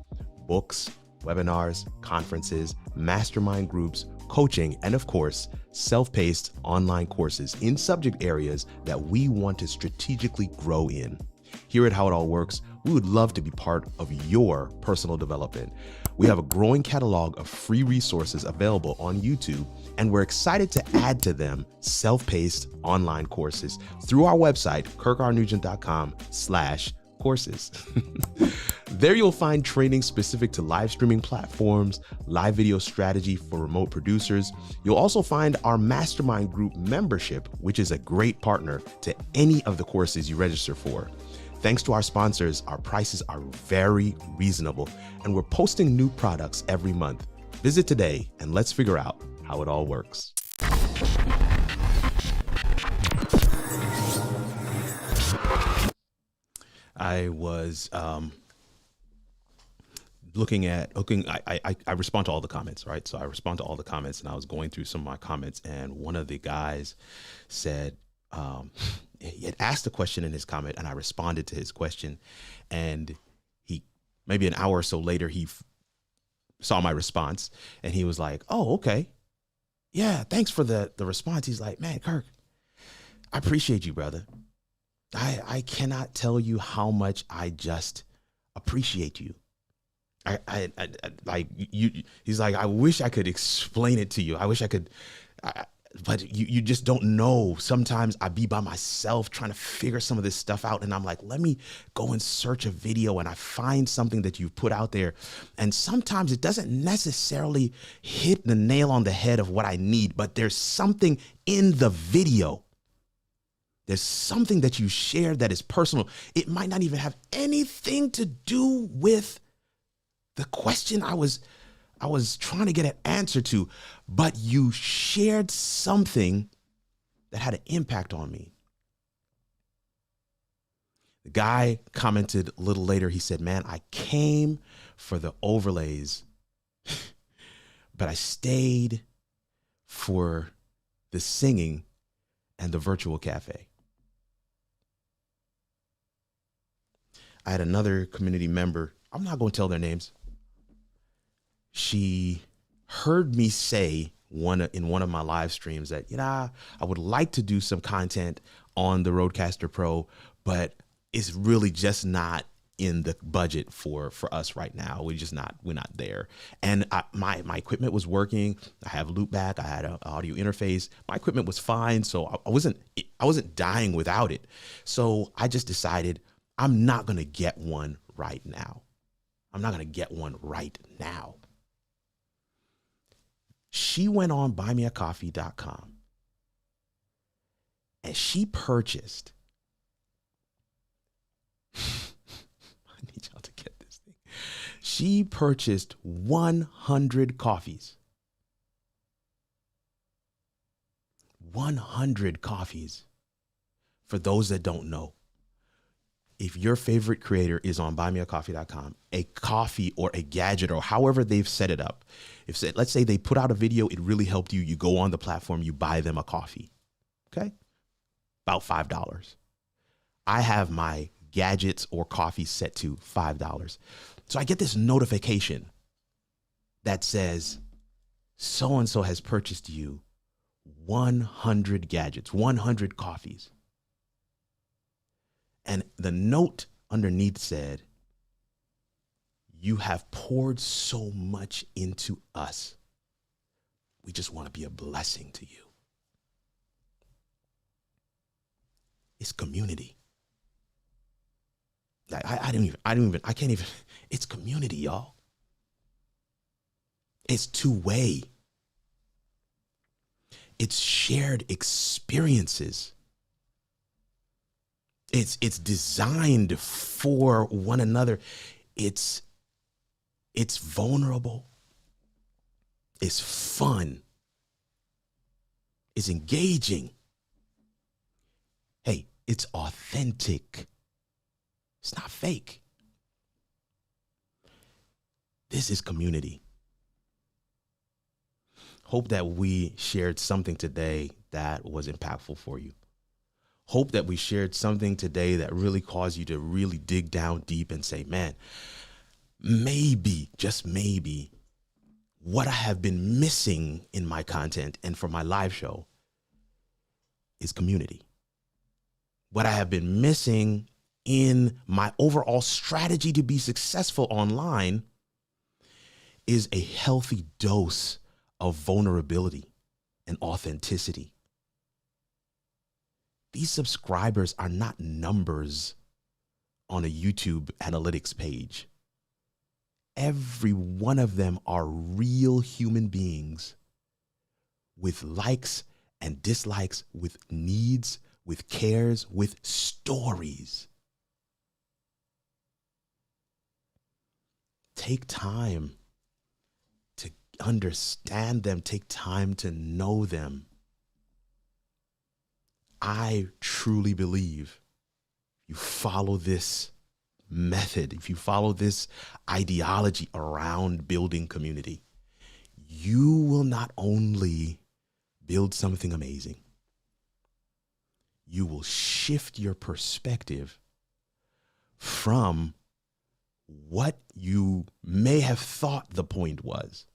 Books, webinars, conferences, mastermind groups, coaching, and of course, self-paced online courses in subject areas that we want to strategically grow in. Here at How It All Works, we would love to be part of your personal development. We have a growing catalog of free resources available on YouTube, and we're excited to add to them self-paced online courses through our website, kirkrnugent.com/courses. There you'll find training specific to live streaming platforms, live video strategy for remote producers. You'll also find our mastermind group membership, which is a great partner to any of the courses you register for. Thanks to our sponsors, our prices are very reasonable, and we're posting new products every month. Visit today and let's figure out how it all works. I was I respond to all the comments, right? So I respond to all the comments, and I was going through some of my comments, and one of the guys said, he had asked a question in his comment, and I responded to his question, and he, maybe an hour or so later, he saw my response, and he was like, oh, okay. Yeah, thanks for the response. He's like, man, Kirk, I appreciate you, brother. I cannot tell you how much I just appreciate you. I like you. He's like, I wish I could explain it to you. I wish I could, but you just don't know. Sometimes I be by myself trying to figure some of this stuff out, and I'm like, let me go and search a video, and I find something that you've put out there, and sometimes it doesn't necessarily hit the nail on the head of what I need, but there's something in the video. There's something that you shared that is personal. It might not even have anything to do with the question I was trying to get an answer to, but you shared something that had an impact on me. The guy commented a little later. He said, man, I came for the overlays, but I stayed for the singing and the virtual cafe. I had another community member. I'm not going to tell their names. She heard me say in one of my live streams that, I would like to do some content on the Rodecaster Pro, but it's really just not in the budget for us right now. We're not there. And my equipment was working. I have loopback. I had an audio interface. My equipment was fine. So I wasn't dying without it. So I just decided I'm not going to get one right now. She went on buymeacoffee.com and she purchased, I need y'all to get this thing. She purchased 100 coffees. 100 coffees. For those that don't know, if your favorite creator is on buymeacoffee.com, a coffee or a gadget or however they've set it up, let's say they put out a video, it really helped you, you go on the platform, you buy them a coffee, okay? About $5. I have my gadgets or coffee set to $5. So I get this notification that says, so-and-so has purchased you 100 gadgets, 100 coffees. And the note underneath said, you have poured so much into us. We just want to be a blessing to you. It's community. I can't even, it's community, y'all. It's two-way. It's shared experiences. It's designed for one another. It's vulnerable. It's fun. It's engaging. Hey, it's authentic. It's not fake. This is community. Hope that we shared something today that was impactful for you. Hope that we shared something today that really caused you to really dig down deep and say, man, maybe, just maybe, what I have been missing in my content and for my live show is community. What I have been missing in my overall strategy to be successful online is a healthy dose of vulnerability and authenticity. These subscribers are not numbers on a YouTube analytics page. Every one of them are real human beings with likes and dislikes, with needs, with cares, with stories. Take time to understand them. Take time to know them. I truly believe you follow this method, if you follow this ideology around building community, you will not only build something amazing, you will shift your perspective from what you may have thought the point was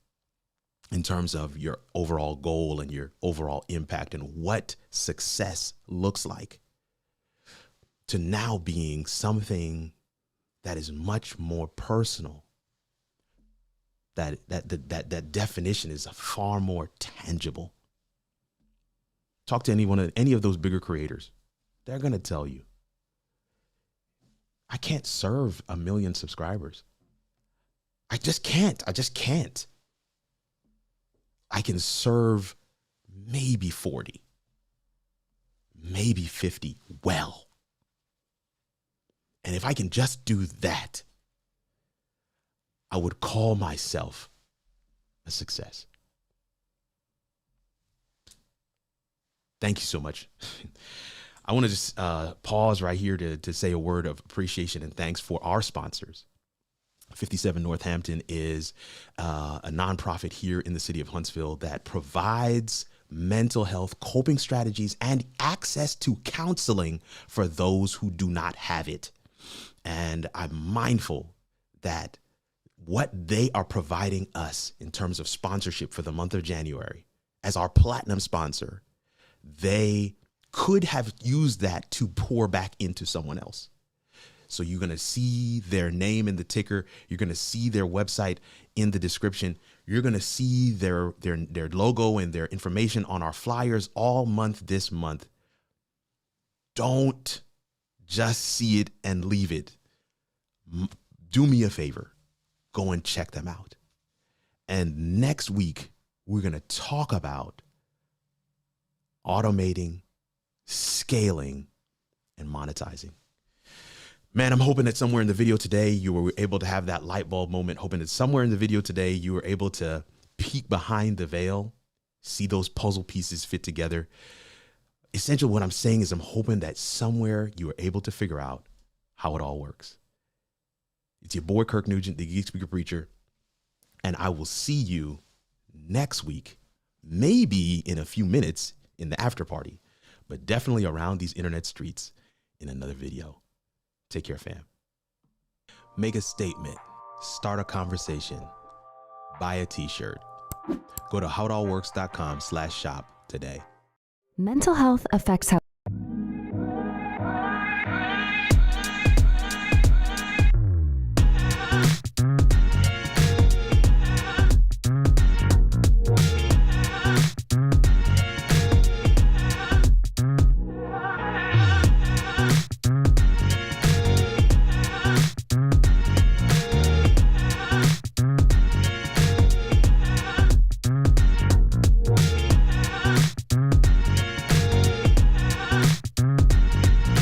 in terms of your overall goal and your overall impact and what success looks like, to now being something that is much more personal. That definition is far more tangible. Talk to any of those bigger creators. They're going to tell you, I can't serve 1 million subscribers. I just can't. I can serve maybe 40, maybe 50 well. And if I can just do that, I would call myself a success. Thank you so much. I want to just pause right here to say a word of appreciation and thanks for our sponsors. 57 Northampton is a nonprofit here in the city of Huntsville that provides mental health coping strategies and access to counseling for those who do not have it. And I'm mindful that what they are providing us in terms of sponsorship for the month of January as our platinum sponsor, they could have used that to pour back into someone else. So you're going to see their name in the ticker. You're going to see their website in the description. You're going to see their logo and their information on our flyers all month this month. Don't just see it and leave it. Do me a favor. Go and check them out. And next week, we're going to talk about automating, scaling, and monetizing. Man, I'm hoping that somewhere in the video today, you were able to have that light bulb moment, hoping that somewhere in the video today, you were able to peek behind the veil, see those puzzle pieces fit together. Essentially, what I'm saying is I'm hoping that somewhere you were able to figure out how it all works. It's your boy, Kirk Nugent, the Geek Speaker Preacher, and I will see you next week, maybe in a few minutes in the after party, but definitely around these internet streets in another video. Take care, fam. Make a statement, start a conversation, buy a t-shirt. Go to howitallworks.com/shop today. Mental health affects how